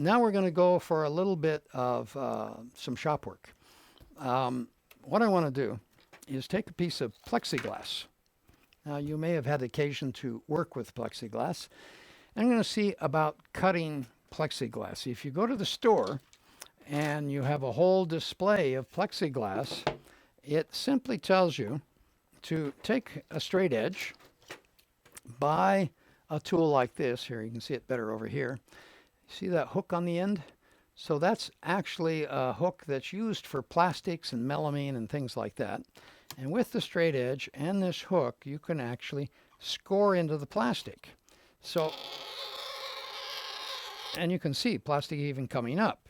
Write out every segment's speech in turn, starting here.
now we're going to go for a little bit of some shop work. What I want to do is take a piece of plexiglass. Now, you may have had occasion to work with plexiglass. I'm going to see about cutting plexiglass. If you go to the store and you have a whole display of plexiglass, it simply tells you to take a straight edge, buy a tool like this. Here, you can see it better over here. See that hook on the end? So that's actually a hook that's used for plastics and melamine and things like that. And with the straight edge and this hook, you can actually score into the plastic. So, and you can see plastic even coming up.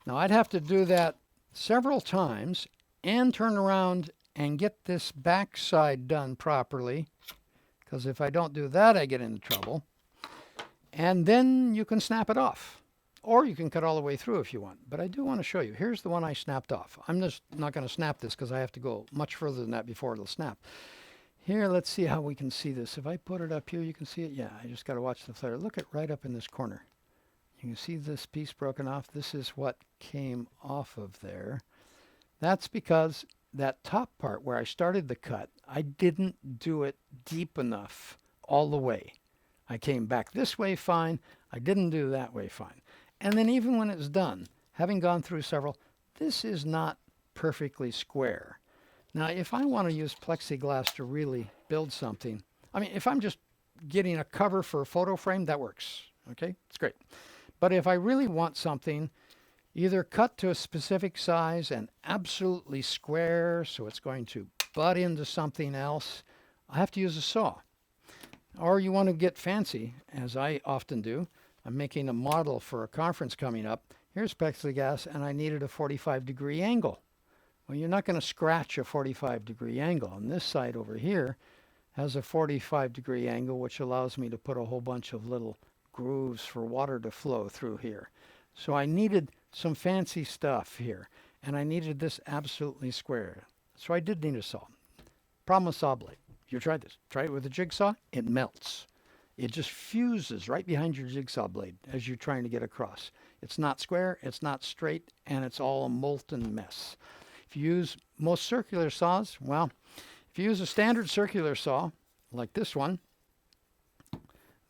Now I'd have to do that several times and turn around and get this back side done properly, because if I don't do that, I get into trouble. And then you can snap it off. Or you can cut all the way through if you want. But I do want to show you. Here's the one I snapped off. I'm just not going to snap this because I have to go much further than that before it'll snap. Here, let's see how we can see this. If I put it up here, you can see it. Yeah, I just got to watch the flare. Look at right up in this corner. You can see this piece broken off. This is what came off of there. That's because that top part where I started the cut, I didn't do it deep enough all the way. I came back this way fine. I didn't do that way fine. And then even when it's done, having gone through several, this is not perfectly square. Now, if I want to use plexiglass to really build something, I mean, if I'm just getting a cover for a photo frame, that works. Okay, it's great. But if I really want something either cut to a specific size and absolutely square, so it's going to butt into something else, I have to use a saw. Or you want to get fancy, as I often do. I'm making a model for a conference coming up. Here's plexiglass, and I needed a 45-degree angle. Well, you're not going to scratch a 45-degree angle. And this side over here has a 45-degree angle, which allows me to put a whole bunch of little grooves for water to flow through here. So I needed some fancy stuff here, and I needed this absolutely square. So I did need a saw. Problem with saw blade. You tried this. Try it with a jigsaw. It melts. It just fuses right behind your jigsaw blade as you're trying to get across. It's not square, it's not straight, and it's all a molten mess. If you use most circular saws, well, if you use a standard circular saw, like this one,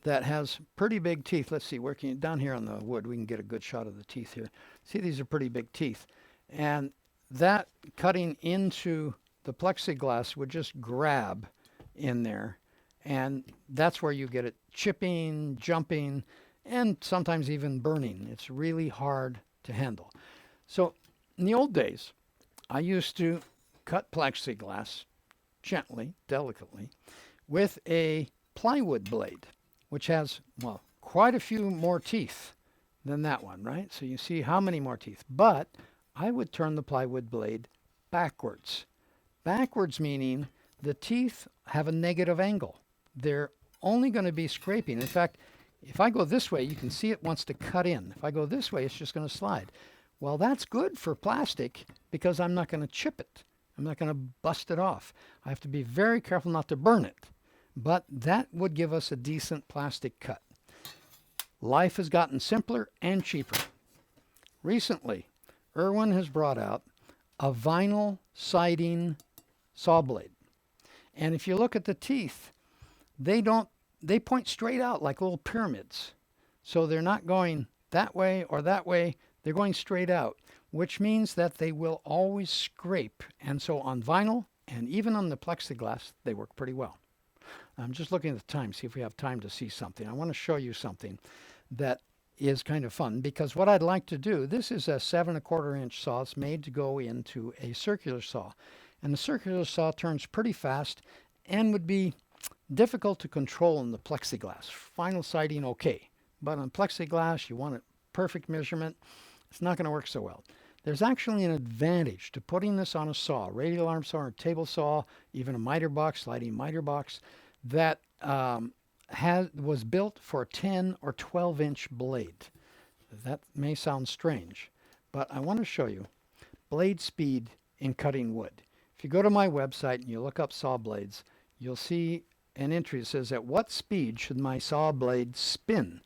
that has pretty big teeth. Let's see, working down here on the wood, we can get a good shot of the teeth here. See, these are pretty big teeth. And that cutting into the plexiglass would just grab in there. And that's where you get it chipping, jumping, and sometimes even burning. It's really hard to handle. So in the old days, I used to cut plexiglass gently, delicately, with a plywood blade, which has, well, quite a few more teeth than that one, right? So you see how many more teeth. But I would turn the plywood blade backwards. Backwards meaning the teeth have a negative angle. They're only going to be scraping. In fact, if I go this way, you can see it wants to cut in. If I go this way, it's just going to slide. Well, that's good for plastic because I'm not going to chip it. I'm not going to bust it off. I have to be very careful not to burn it. But that would give us a decent plastic cut. Life has gotten simpler and cheaper. Recently, Irwin has brought out a vinyl siding saw blade. And if you look at the teeth, they point straight out like little pyramids. So they're not going that way or that way. They're going straight out, which means that they will always scrape. And so on vinyl and even on the plexiglass, they work pretty well. I'm just looking at the time, see if we have time to see something. I want to show you something that is kind of fun, because what I'd like to do, this is a 7¼ inch saw. It's made to go into a circular saw. And the circular saw turns pretty fast and would be difficult to control in the plexiglass. Vinyl siding, okay. But on plexiglass, you want a perfect measurement. It's not going to work so well. There's actually an advantage to putting this on a saw, radial arm saw or table saw, even a miter box, sliding miter box, that was built for a 10 or 12 inch blade. That may sound strange, but I want to show you blade speed in cutting wood. If you go to my website and you look up saw blades, you'll see an entry that says, at what speed should my saw blade spin?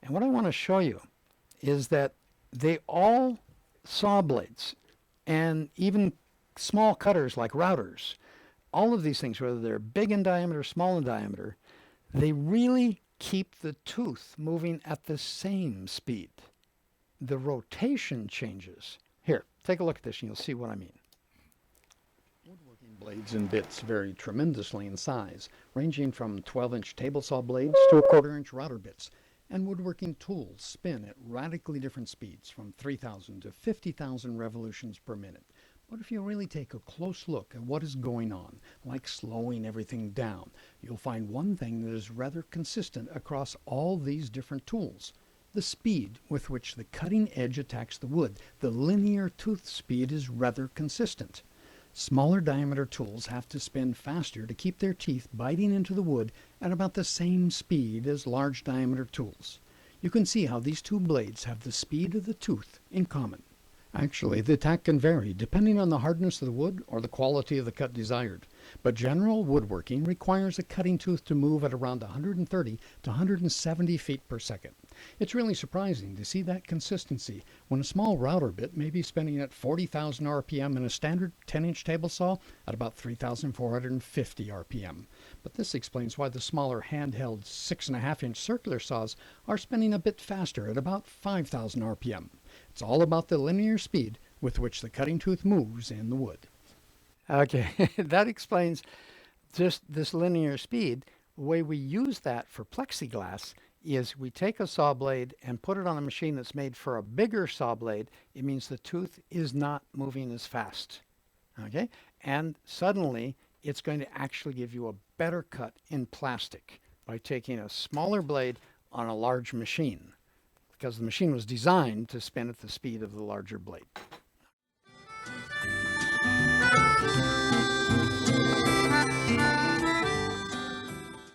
And what I want to show you is that they all saw blades and even small cutters like routers, all of these things, whether they're big in diameter, small in diameter, they really keep the tooth moving at the same speed. The rotation changes. Here, take a look at this and you'll see what I mean. Woodworking blades and bits vary tremendously in size, ranging from 12-inch table saw blades to a quarter-inch router bits. And woodworking tools spin at radically different speeds, from 3,000 to 50,000 revolutions per minute. But if you really take a close look at what is going on, like slowing everything down, you'll find one thing that is rather consistent across all these different tools. The speed with which the cutting edge attacks the wood, the linear tooth speed, is rather consistent. Smaller diameter tools have to spin faster to keep their teeth biting into the wood at about the same speed as large diameter tools. You can see how these two blades have the speed of the tooth in common. Actually, the attack can vary depending on the hardness of the wood or the quality of the cut desired, but general woodworking requires a cutting tooth to move at around 130 to 170 feet per second. It's really surprising to see that consistency when a small router bit may be spinning at 40,000 RPM and a standard 10-inch table saw at about 3,450 RPM. But this explains why the smaller handheld 6.5-inch circular saws are spinning a bit faster at about 5,000 RPM. It's all about the linear speed with which the cutting tooth moves in the wood. Okay, that explains just this linear speed. The way we use that for plexiglass is we take a saw blade and put it on a machine that's made for a bigger saw blade. It means the tooth is not moving as fast. Okay, and suddenly it's going to actually give you a better cut in plastic by taking a smaller blade on a large machine, because the machine was designed to spin at the speed of the larger blade.